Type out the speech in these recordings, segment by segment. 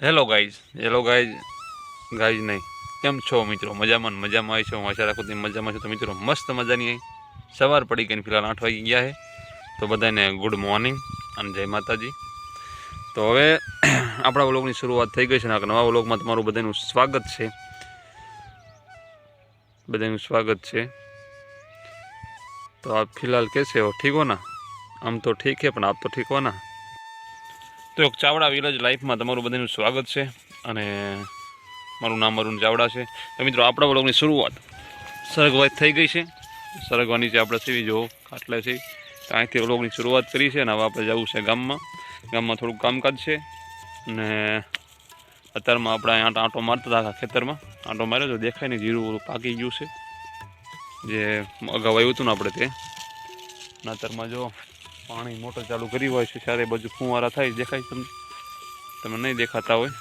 Hello guys નહીં કેમ છો મિત્રો? મજામાં આવી છે. હું આશા રાખું તમે મજામાં છો. તો મિત્રો મસ્ત મજાની સવાર પડી ગઈ, ફિલહાલ 8 વાગી ગયા છે. તો બધાને ગુડ મોર્નિંગ અને જય માતાજી. તો હવે આપણા વ્લોગની શરૂઆત થઈ ગઈ છે ને નવા વ્લોગમાં તમારું બધાનું સ્વાગત છે. તો આપ फिलहाल कैसे हो? ठीक हो ना? हम तो ठीक है, પણ આપ તો ઠીક હો ના? તો એક ચાવડા વિલેજ લાઈફમાં તમારું બધાનું સ્વાગત છે અને મારું નામ અરુણ ચાવડા છે. તો મિત્રો આપણા વ્લોગની શરૂઆત સરગવા થઈ ગઈ છે. સરગવાની જે આપણે સીવી જો ખાટલે છે તો અહીંથી વ્લોગની શરૂઆત કરી છે અને હવે આપણે જવું છે ગામમાં થોડુંક કામકાજ છે. અને અત્યારમાં આપણે અહીંયા આંટો મારતા હતા આખા ખેતરમાં. આંટો માર્યો તો દેખાય ને જીરું પાકી ગયું છે જે અગાઉ આવ્યું હતું ને આપણે તે. અત્યારમાં જો પાણી મોટર ચાલુ કરી હોય છે, ચારે બાજુ ફુવારા થાય દેખાય તમે નહીં દેખાતા હોય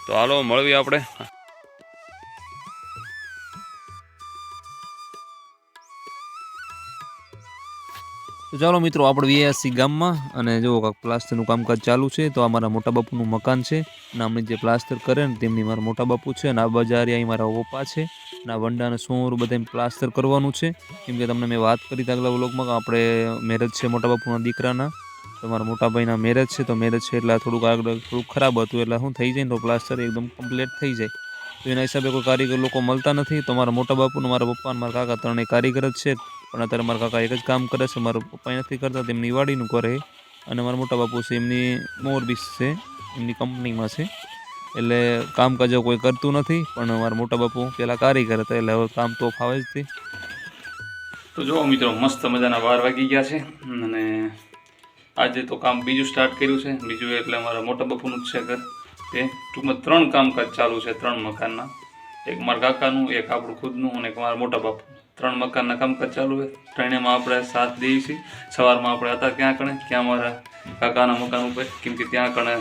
તો હાલો મળવી આપણે. તો ચાલો મિત્રો આપણે VSC ગામમાં અને જો પ્લાસ્ટરનું કામકાજ ચાલુ છે. તો આ મારા મોટા બાપુનું મકાન છે અને અમને જે પ્લાસ્ટર કરે ને તેમની મારા મોટા બાપુ છે અને આ બજારી અહીં મારા ઓપા છે અને આ વંડાને સોર બધા પ્લાસ્ટર કરવાનું છે. કેમ કે તમને મેં વાત કરી આગલા વ્લોગમાં કે આપણે મેરેજ છે મોટા બાપુના દીકરાના. તો મારા મોટા ભાઈના મેરેજ છે તો મેરેજ છે એટલે થોડુંક ખરાબ હતું એટલે શું થઈ જાય ને તો પ્લાસ્ટર એકદમ કમ્પ્લીટ થઈ જાય. તો એના હિસાબે કોઈ કારીગર લોકો મળતા નથી. તો મારા મોટા બાપુને મારા પપ્પા અને મારા કાકા ત્રણેય કારીગર જ છે. પણ અત્યારે મારા કાકા એક જ કામ કરે છે, મારા પપ્પા નથી કરતા, તેમની વાડીનું કરે. અને મારા મોટા બાપુ છે એમની મોરબીસ છે, એમની કંપનીમાં છે એટલે કામકાજ કોઈ કરતું નથી. પણ મારા મોટા બાપુ પહેલાં કારીગર હતા એટલે હવે કામ તો ફાવે જ તે. તો જો મિત્રો મસ્ત મજાના 12 વાગી ગયા છે અને આજે તો કામ બીજું સ્ટાર્ટ કર્યું છે. બીજું એટલે મારા મોટા બાપુનું જ છે ઘર. તે ટૂંકમાં 3 કામકાજ ચાલુ છે, 3 મકાનના. એક મારા કાકાનું, એક આપણું ખુદનું અને એક મારા મોટા બાપુ. 3 મકાનના કામકાજ ચાલુ છે. ત્રણેયમાં આપણે સાથ દઈએ છીએ. સવારમાં આપણે હતા ક્યાં મારા કાકાના મકાન ઉપર, કેમ કે ત્યાં કણે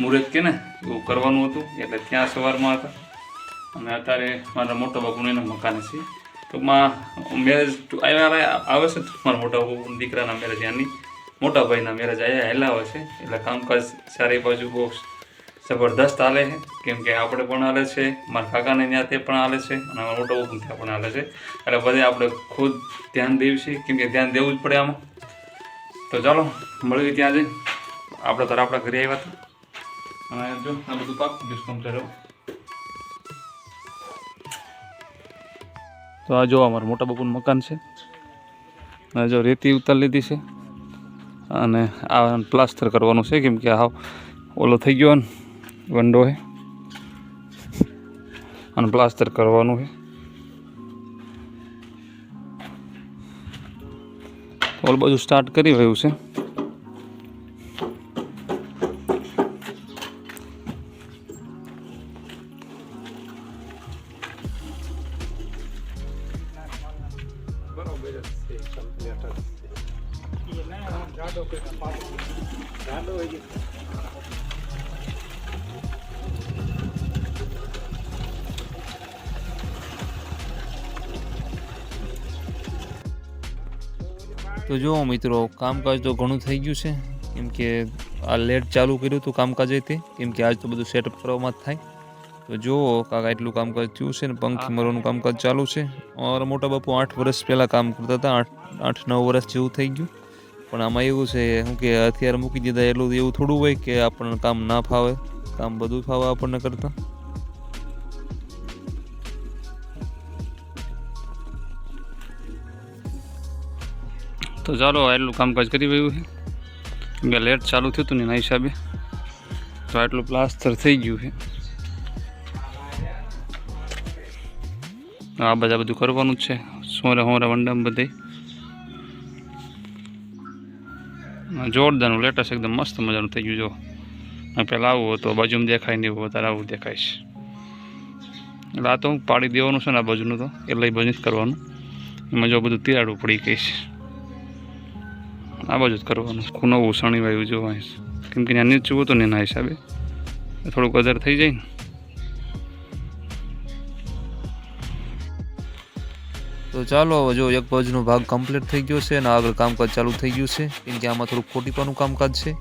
મુહૂર્ત કે ને એવું કરવાનું હતું એટલે ત્યાં સવારમાં હતા. અને અત્યારે મારા મોટા બાપુનું એના મકાને છે. ટૂંકમાં મેરેજ આવે છે મારા મોટા બાપુ દીકરાના મેરેજ, યાની મોટા ભાઈના મેરેજ અહીંયા હેલાવે છે એટલે કામકાજ સારી બાજુ બહુ જબરદસ્ત હાલે છે. કેમ કે આપણે પણ હાલે છે, મારા કાકાને ત્યાં તે પણ હાલે છે અને મારા મોટા બાપુ ત્યાં પણ હાલે છે. એટલે બધે આપણે ખુદ ધ્યાન દેવું છે, કેમ કે ધ્યાન દેવું જ પડે આમાં. તો ચાલો મળીએ ત્યાં જઈ. આપણે તો આપણા ઘરે આવ્યા હતા અને જો આ બધું પાક ડિસ્કાઉન્ટ કર્યો. તો આ જો અમારું મોટા બાપુનું મકાન છે અને જો રેતી ઉતારી લીધી છે અને આ પ્લાસ્ટર કરવાનું છે. કેમ કે આ ઓલો થઈ ગયો ને વંડો છે અને પ્લાસ્ટર કરવાનું છે. ઓલ બધું સ્ટાર્ટ કરી રહ્યું છે. તો જુઓ મિત્રો કામકાજ તો ઘણું થઈ ગયું છે. કેમ કે આ લેટ ચાલુ કર્યું હતું કામકાજ તે, કેમ કે આજ તો બધું સેટઅપ કરવામાં જ થાય. તો જુઓ કાકા એટલું કામકાજ થયું છે ને પંખી મરવાનું કામકાજ ચાલુ છે. અમારા મોટા બાપુ 8 વર્ષ પહેલાં કામ કરતા હતા, 8-9 વર્ષ જેવું થઈ ગયું. પણ આમાં એવું છે શું કે હથિયાર મૂકી દીધા એટલું એવું થોડું હોય કે આપણને કામ ના ફાવે, કામ બધું ફાવે આપણને કરતાં. તો ચાલો આટલું કામકાજ કરી રહ્યું છે. કેમ કે લેટ ચાલુ થયું હતું ને એના હિસાબે તો આટલું પ્લાસ્ટર થઈ ગયું છે. આ બધું કરવાનું જ છે. હોરા વંડામ બધે જોરદારનું લેટેસ્ટ એકદમ મસ્ત મજાનું થઈ ગયું. જો પહેલાં આવું હતું, બાજુમાં દેખાય નહીં, એવું અત્યારે આવું દેખાય છે. એટલે આ તો પાડી દેવાનું છે ને આ બાજુનું તો એટલે બાજુ જ કરવાનું. એમાં જો બધું તિરાડું પડી ગઈ છે, આ બાજુ જ કરવાનું. નવું સણી વાયું જોવા, કેમ કે ત્યાં નીચું હતું ને એના હિસાબે થોડુંક વધારે થઈ જાય ને. તો ચાલો જો એક બાજુનો ભાગ કમ્પ્લીટ થઈ ગયો છે અને આગળ કામકાજ ચાલુ થઈ ગયું છે. કેમ કે આમાં થોડુંક ખોટીપાનું કામકાજ છે.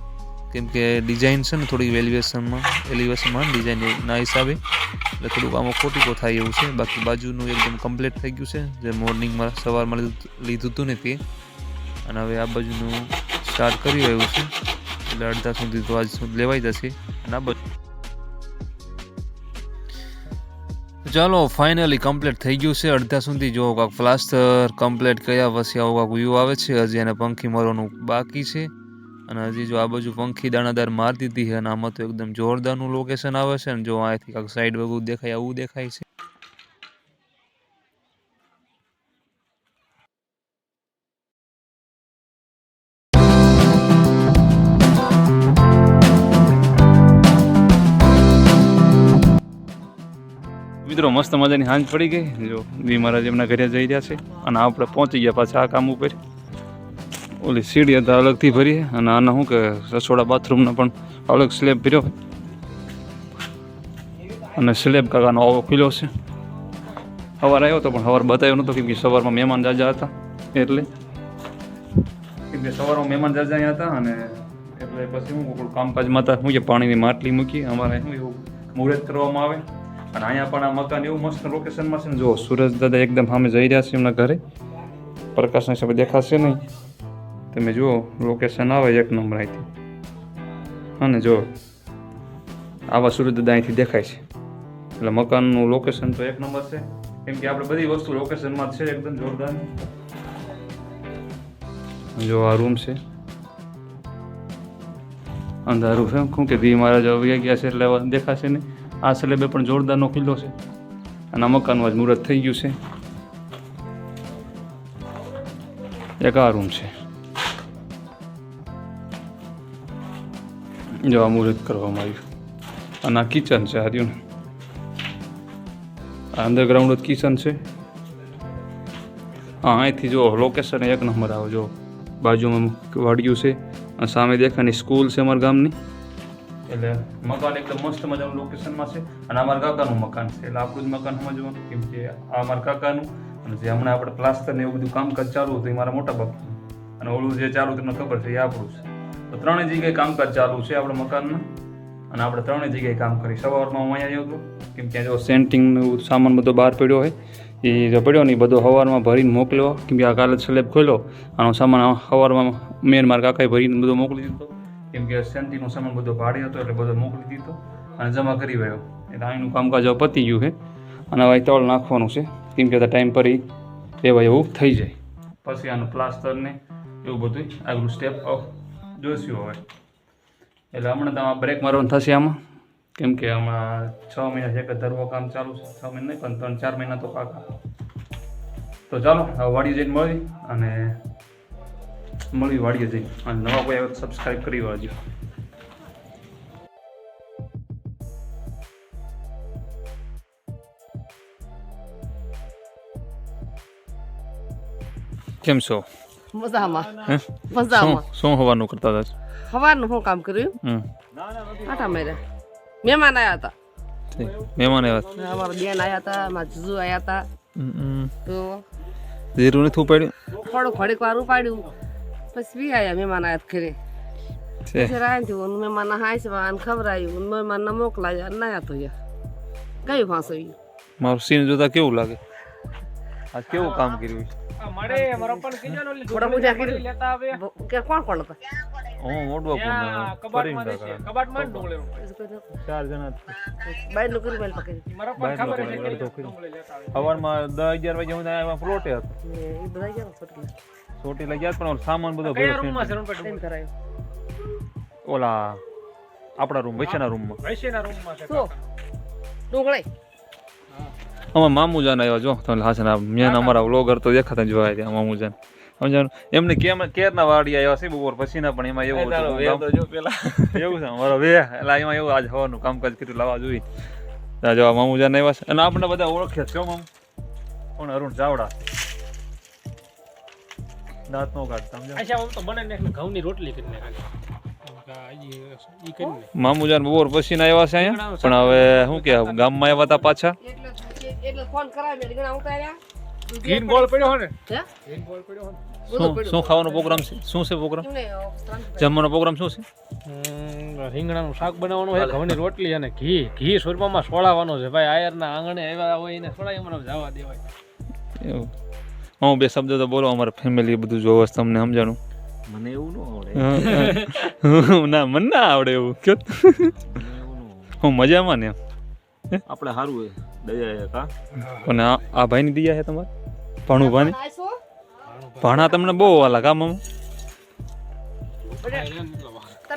કેમ કે ડિઝાઇન છે ને થોડી એલિવેશનમાં ડિઝાઇન ના હિસાબે એટલે થોડુંક આમાં ખોટું થાય એવું છે. બાકી બાજુનું એકદમ કમ્પ્લીટ થઈ ગયું છે, જે મોર્નિંગમાં સવારમાં લીધું હતું ને તે. અને હવે આ બાજુનું સ્ટાર્ટ કર્યું એવું છે, એટલે અડધા સુધી તો આજ સુધી લેવાઈ જશે. અને આ બાજુ ચાલો ફાઇનલી કમ્પ્લીટ થઈ ગયું છે અડધા સુધી. જો કાંક પ્લાસ્ટર કમ્પ્લીટ કર્યા પછી આવું કાંક વ્યૂ આવે છે. હજી એને પંખી મારવાનું બાકી છે. અને હજી જો આ બાજુ પંખી દાણાદાર મારી દીધી છે. અને આમાં તો એકદમ જોરદારનું લોકેશન આવે છે. ને જો અહીંથી કાંક સાઈડ વગર દેખાય આવું દેખાય છે. મિત્રો મસ્ત મજાની સાંજ પડી ગઈ. જો વી મહારાજ એમના ઘરે જઈ રહ્યા છે. અને આપણે પહોંચી ગયા પાછા આ કામ ઉપર. ઓલી સીડી હતા અલગથી ભરી. અને આના શું કે રસોડા બાથરૂમનો પણ અલગ સ્લેબ ભર્યો. અને સ્લેબ કાકાનો આવો ખુલ્યો છે. સવાર આવ્યો હતો પણ સવાર બતાવ્યો નહોતો, કેમ કે સવારમાં મહેમાન જાજા હતા. એટલે કેમ કે સવારમાં મહેમાન જાજા અહીંયા હતા. અને એટલે પછી હું કામકાજમાં હતા શું કે પાણીની માટલી મૂકી. અમારે શું એવું મુહૂર્ત કરવામાં આવે. અને અહીંયા પણ આ મકાન એવું મસ્ત લોકેશનમાં છે ને. જો સુરજ દાદા એકદમ સામે જઈ રહ્યા છે એમના ઘરે. પ્રકાશના હિસાબે દેખાશે નહીં. તમે જુઓ લોકેશન આવે એક નંબર અહીંથી. અને જો આવા સુરજ દાદા અહીંથી દેખાય છે. એટલે મકાનનું લોકેશન તો એક નંબર છે. કેમ કે આપણે બધી વસ્તુ લોકેશનમાં છે એકદમ જોરદાર. જો આ રૂમ છે, અંધારું છે. શું કે ધી મહારાજ આવી ગયા છે એટલે દેખાશે નહીં. આ સ્લેબે પણ જોરદારનો ખીલ્લો છે. અને આ મકાનમાં જ મુહૂર્ત થઈ ગયું છે. એક આ રૂમ છે. જો આ મુહૂર્ત કરવામાં આવ્યું. અને આ કિચન છે. આ રહ્યું ને આ અંડરગ્રાઉન્ડ જ કિચન છે. હા અહીંથી જો લોકેશન એક નંબર આવે. જો બાજુમાં વાડિયું છે અને સામે દેખાની સ્કૂલ છે અમારા ગામની. એટલે મકાન એકદમ મસ્ત મજાનું લોકેશનમાં છે. અને અમારા કાકાનું મકાન છે. એટલે આપણું જ મકાન સમજવાનું, કેમ કે આ અમારા કાકાનું. અને જે હમણાં આપણે પ્લાસ્ટર ને એવું બધું કામકાજ ચાલુ હતું એ મારા મોટા બાપુ. અને ઓલું જે ચાલુ તમને ખબર છે એ આપણું છે. તો ત્રણેય જગ્યાએ કામકાજ ચાલુ છે આપણા મકાનનું. અને આપણે ત્રણેય જગ્યાએ કામ કરી. સવારમાં હું અહીંયા આવ્યો હતો, કેમ કે જો સેન્ટિંગનું સામાન બધો બહાર પડ્યો હોય એ જો પડ્યો ને એ બધો સવારમાં ભરીને મોકલ્યો. કેમ કે આ કાલે સ્લેબ ખોલ્યો આનો સામાન સવારમાં મેન મારા કાકાએ ભરીને બધો મોકલી દીધો. કેમ કે સેન્ટિંગનો સામાન બધો ભાડે હતો એટલે બધો મોકલી દીધો અને જમા કરી ગયો. એટલે અહીંનું કામકાજ હવે પતી ગયું છે. અને હવે તળ નાખવાનું છે, કેમ કે ટાઈમ પર લેવાય એવું થઈ જાય. પછી આનું પ્લાસ્ટર ને એવું બધું આગલું સ્ટેપ જોઈશું હવે. એટલે હમણાં તો બ્રેક મારવાનું થશે આમાં, કેમ કે આમાં 6 મહિના છે કે ધરવો કામ ચાલુ છે. 6 મહિના નહીં પણ 3-4 મહિના તો પાકા. તો ચાલો હવે વાડીએ જઈને મળી વાડીએ જઈને. અને નવા કોઈ આવે તો સબસ્ક્રાઈબ કરી વાળજો. કેમ છો? મજામાં. શું હવાનું કરતા હતા? સવારનું શું કામ કર્યું? આટા માર્યા. મહેમાન આવ્યા હતા. મહેમાન આવ્યા? અમારા બેન આવ્યા હતા, મારા જીજુ આવ્યા હતા. તો જીરું નથી ઉપાડ્યું? થોડું ઘડીક વાર ઉપાડ્યું. પછી બી આવ્યા મહેમાન આવ્યા ઘરે. પછી રાંધ્યું મહેમાન હાંસવા ખવડાવ્યું. મહેમાનને મોકલાયા ના તો ગયું ફાંસવ્યું. મારું સીન જોતા કેવું લાગે? આ કેવું કામ કર્યું? કોણ કોણ હતા? બાયનું કર્યું મેલ પકડી. સવારમાં 10-11 વાગે હું પ્લોટે હતો. એ બધા ગયા ચોટીલા ગયા પણ સામાન બધો ઓલા આપણા રૂમ વૈશ્યના રૂમમાં. ડુંગળી અમારા મામુજાન આવ્યા. જો તમે હાસન મેન અમારા વ્લોગર તો દેખાતા જોયા ત્યાં મામુજાન. સમજાણું એમને કેરના વાડી આવ્યા છે બપોર પછીના. પણ એમાં એવું પેલા એવું છે મારો વે એટલે એમાં એવું આજ હવાનું કામકાજ કર્યું લાવવા જોઈ. જો મામુજાન આવ્યા છે. અને આપણે બધા ઓળખ્યા છે. મામુ કોણ? અરુણ ચાવડા. દાંત નો કાઢતા મામુજાન બપોર પછી ના આવ્યા છે અહીંયા. પણ હવે શું કે ગામમાં આવ્યા હતા પાછા. એટલે ફોન કરાવી ઘણા ઉતાર્યા. ગ્રીન બોલ પડ્યો હે ને હે ગ્રીન બોલ પડ્યો હે શું ખાવાનો પ્રોગ્રામ છે? શું છે પ્રોગ્રામ? એમને ત્રણ જમવાનો પ્રોગ્રામ શું છે? રીંગણાનું શાક બનાવવાનું છે ઘઉંની રોટલી અને ઘી સુરમામાં સોળાવાનો છે ભાઈ આયરના આંગણે આવ્યા હોય એને સોળાય મને જવા દેવાય એવું હું બે શબ્દ તો બોલો, અમારા ફેમિલી બધું જોવે છે, તમને સમજાણું? મને એવું ન આવડે. ના મને ના આવડે એવું કયો. હું મજામાં ને એમ. આપણે સારું હોય દયા હે કા. અને આ ભાઈની દિયા છે તમારે ભાણું ભાની આઈસો ભાણા તમને બહુ વાલા કામમાં.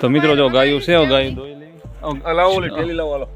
તો મિત્રો જો ગાયું છે, ગાયું દોઈ લેવી. લાવો ઓલી ઢેલી લાવો હાલો.